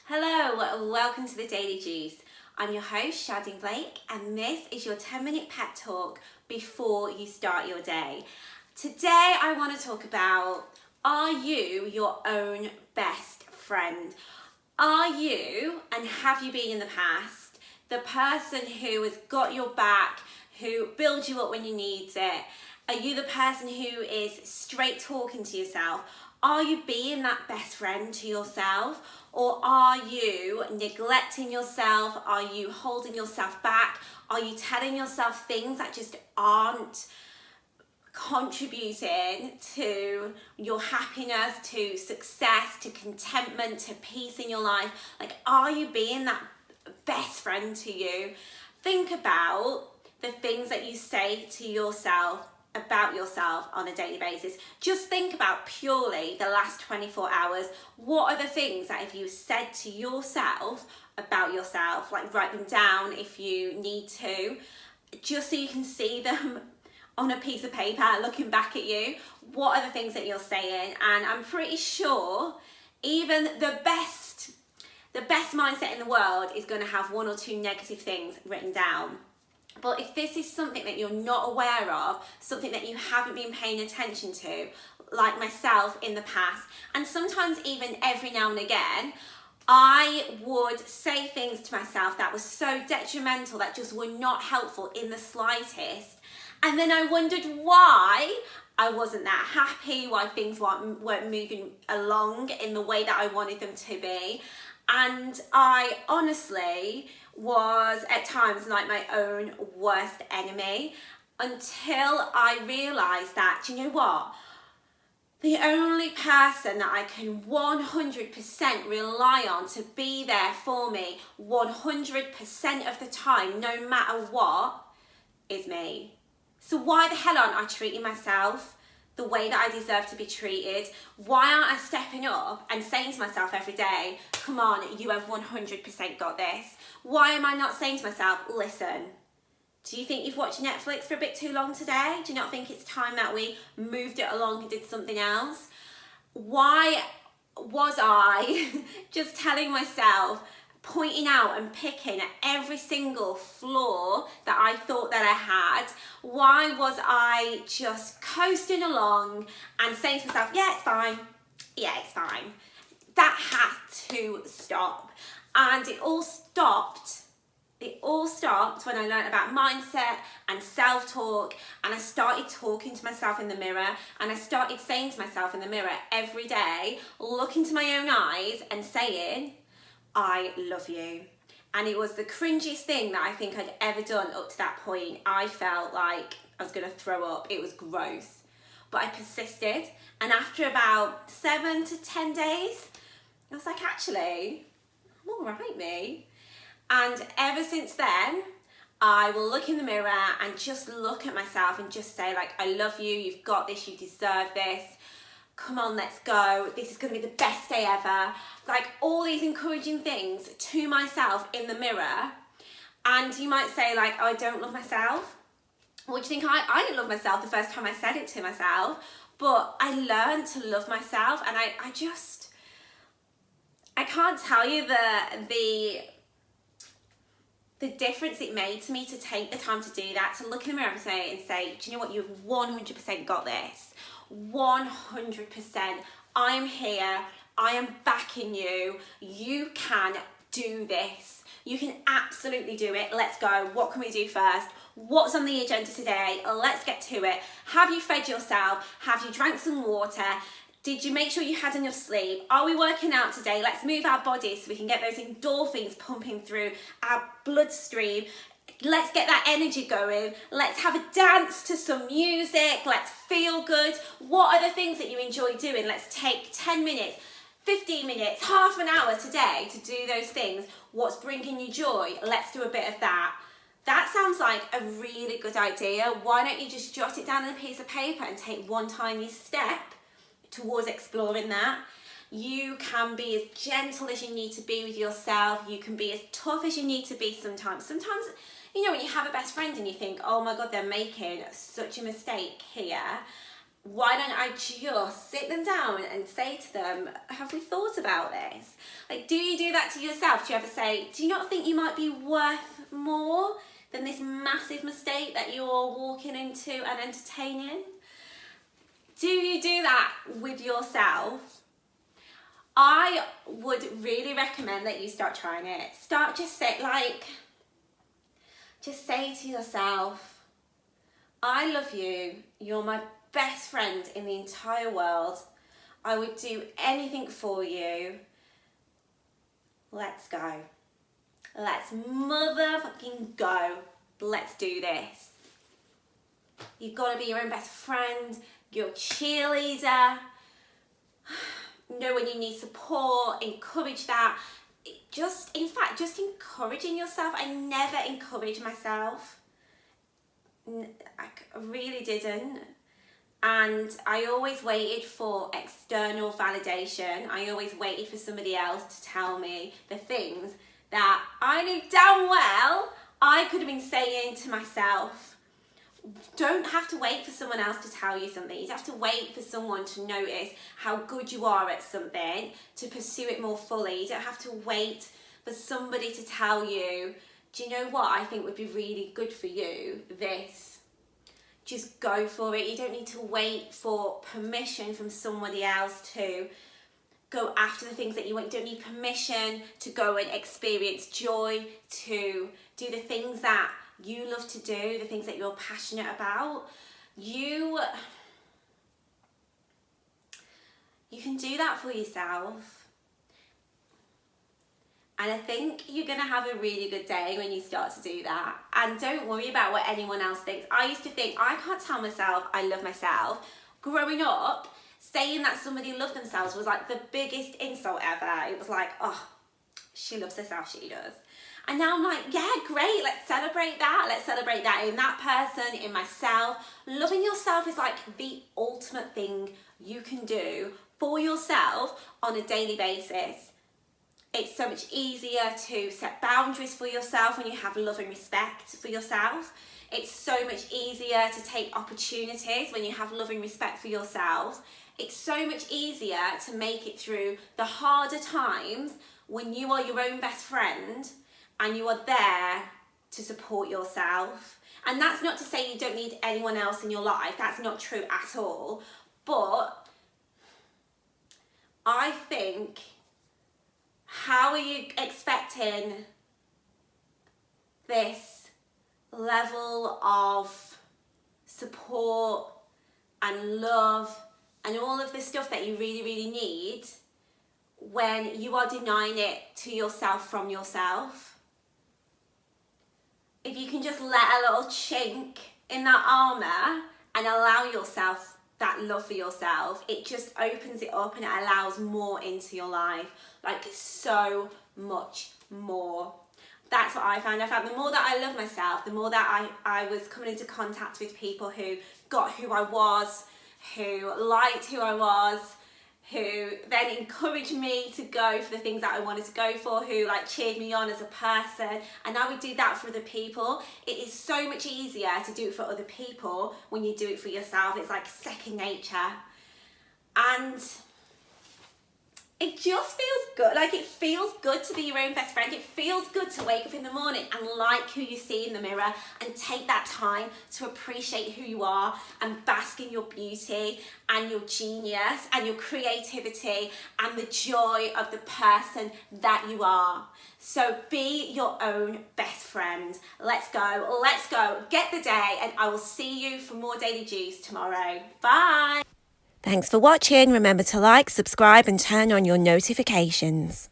Hello, welcome to the Daily Juice. I'm your host, Shardene Blake, and this is your 10-minute pep talk before you start your day. Today, I want to talk about, are you your own best friend? Are you, and have you been in the past, the person who has got your back, who builds you up when you need it? Are you the person who is straight talking to yourself? Are you being that best friend to yourself? Or are you neglecting yourself? Are you holding yourself back? Are you telling yourself things that just aren't contributing to your happiness, to success, to contentment, to peace in your life? Like, are you being that best friend to you? Think about the things that you say to yourself about yourself on a daily basis. Just think about purely the last 24 hours. What are the things that have you said to yourself about yourself? Like, write them down if you need to, just so you can see them on a piece of paper looking back at you. What are the things that you're saying? And I'm pretty sure even the best mindset in the world is going to have one or two negative things written down. But if this is something that you're not aware of, something that you haven't been paying attention to, like myself in the past, and sometimes even every now and again, I would say things to myself that were so detrimental, that just were not helpful in the slightest. And then I wondered why I wasn't that happy, why things weren't moving along in the way that I wanted them to be. And I honestly was at times like my own worst enemy, until I realised that, do you know what? The only person that I can 100% rely on to be there for me 100% of the time, no matter what, is me. So why the hell aren't I treating myself the way that I deserve to be treated? Why aren't I stepping up and saying to myself every day, come on, you have 100% got this? Why am I not saying to myself, listen, do you think you've watched Netflix for a bit too long today? Do you not think it's time that we moved it along and did something else? Why was I just telling myself, pointing out and picking at every single flaw that I thought that I had? Why was I just coasting along and saying to myself, yeah, it's fine, That had to stop. And it all stopped when I learned about mindset and self-talk, and I started talking to myself in the mirror, and I started saying to myself in the mirror every day, looking to my own eyes and saying, I love you. And it was the cringiest thing that I think I'd ever done up to that point. I felt like I was going to throw up. It was gross. But I persisted. And after about 7 to 10 days, I was like, actually, I'm all right, me. And ever since then, I will look in the mirror and just look at myself and just say, like, I love you. You've got this. You deserve this. Come on, let's go. This is going to be the best day ever. Like, all these encouraging things to myself in the mirror. And you might say, like, oh, I don't love myself. What do you think? I didn't love myself the first time I said it to myself. But I learned to love myself. And I can't tell you the difference it made to me to take the time to do that, to look in the mirror every day and say, do you know what? You've 100% got this. 100%. I'm here. I am backing you. You can do this. You can absolutely do it. Let's go. What can we do first? What's on the agenda today? Let's get to it. Have you fed yourself? Have you drank some water? Did you make sure you had enough sleep? Are we working out today? Let's move our bodies so we can get those endorphins pumping through our bloodstream. Let's get that energy going. Let's have a dance to some music. Let's feel good. What are the things that you enjoy doing? Let's take 10 minutes, 15 minutes, half an hour today to do those things. What's bringing you joy? Let's do a bit of that. That sounds like a really good idea. Why don't you just jot it down on a piece of paper and take one tiny step towards exploring that? You can be as gentle as you need to be with yourself. You can be as tough as you need to be sometimes. Sometimes, you know, when you have a best friend and you think, oh my God, they're making such a mistake here, why don't I just sit them down and say to them, have we thought about this? Like, do you do that to yourself? Do you ever say, do you not think you might be worth more than this massive mistake that you're walking into and entertaining? Do you do that with yourself? I would really recommend that you start trying it. Just say to yourself, I love you, you're my best friend in the entire world. I would do anything for you. Let's go. Let's motherfucking go. Let's do this. You've got to be your own best friend, your cheerleader. Know when you need support, encourage that. Just encouraging yourself. I never encourage myself. I really didn't. And I always waited for external validation. I always waited for somebody else to tell me the things that I knew damn well I could have been saying to myself. Don't have to wait for someone else to tell you something. You don't have to wait for someone to notice how good you are at something to pursue it more fully. You don't have to wait for somebody to tell you, do you know what I think would be really good for you? This. Just go for it. You don't need to wait for permission from somebody else to go after the things that you want. You don't need permission to go and experience joy, to do the things that you love to do, the things that you're passionate about. You can do that for yourself. And I think you're going to have a really good day when you start to do that. And don't worry about what anyone else thinks. I used to think, I can't tell myself I love myself. Growing up, saying that somebody loved themselves was like the biggest insult ever. It was like, oh, she loves herself, she does. And now I'm like, yeah, great, let's celebrate that. Let's celebrate that in that person, in myself. Loving yourself is like the ultimate thing you can do for yourself on a daily basis. It's so much easier to set boundaries for yourself when you have love and respect for yourself. It's so much easier to take opportunities when you have love and respect for yourself. It's so much easier to make it through the harder times when you are your own best friend and you are there to support yourself. And that's not to say you don't need anyone else in your life. That's not true at all. But I think, how are you expecting this level of support and love and all of the stuff that you really, really need when you are denying it to yourself from yourself? If you can just let a little chink in that armour and allow yourself that love for yourself, it just opens it up and it allows more into your life, like so much more. That's what I found. I found the more that I love myself, the more that I was coming into contact with people who got who I was, who liked who I was, who then encouraged me to go for the things that I wanted to go for, who like cheered me on as a person. And I would do that for other people. It is so much easier to do it for other people when you do it for yourself. It's like second nature. And it just feels good. Like, it feels good to be your own best friend. It feels good to wake up in the morning and like who you see in the mirror and take that time to appreciate who you are and bask in your beauty and your genius and your creativity and the joy of the person that you are. So be your own best friend. Let's go. Let's go. Get the day, and I will see you for more Daily Juice tomorrow. Bye. Thanks for watching. Remember to like, subscribe and turn on your notifications.